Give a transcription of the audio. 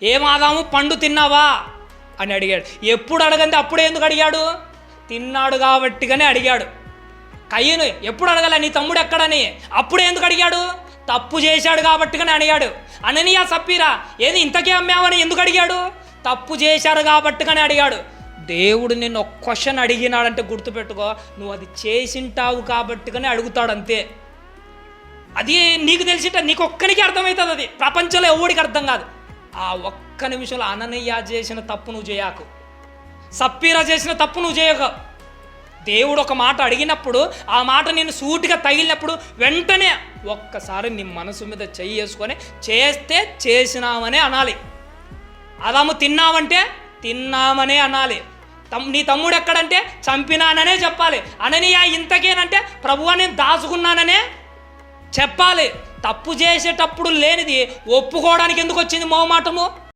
ఏమాదాము పండు తిన్నావా అని అడిగాడు. ఎప్పుడు అడగంది అప్పుడే ఎందుకు అడిగాడు? తిన్నాడు కాబట్టిగానే అడిగాడు. కయ్యను ఎప్పుడు అడగల నీ తమ్ముడు ఎక్కడని, అప్పుడే ఎందుకు అడిగాడు? తప్పు చేశాడు కాబట్టిగానే అడిగాడు. అననీయా సప్పీరా ఏది ఇంతకే అమ్మావని ఎందుకు అడిగాడు? తప్పు చేశాడు కాబట్టిగానే అడిగాడు. దేవుడు నిన్ను ఒక క్వశ్చన్ అడిగినాడంటే గుర్తుపెట్టుకో, నువ్వు అది చేసింటావు కాబట్టిగానే అడుగుతాడు అంతే. అది నీకు తెలిసింట నీకు ఒక్కరికి అర్థమవుతుంది, అది ప్రపంచంలో ఎవడికి అర్థం కాదు. ఆ ఒక్క నిమిషంలో అననీయ చేసిన తప్పు నువ్వు చేయకు, సప్పీరా చేసిన తప్పు నువ్వు చేయకు. దేవుడు ఒక మాట అడిగినప్పుడు ఆ మాట నేను సూటిగా తగిలినప్పుడు వెంటనే ఒక్కసారి నీ మనసు మీద చెయ్యి వేసుకొని చేస్తే చేసినామనే అనాలి. అదాము తిన్నామంటే తిన్నామనే అనాలి. నీ తమ్ముడు ఎక్కడంటే చంపినాననే చెప్పాలి. అననీయ ఇంతకేనంటే ప్రభువా నేను దాచుకున్నాననే చెప్పాలి. తప్పు చేసేటప్పుడు లేనిది ఒప్పుకోవడానికి ఎందుకు వచ్చింది మొహమాటము?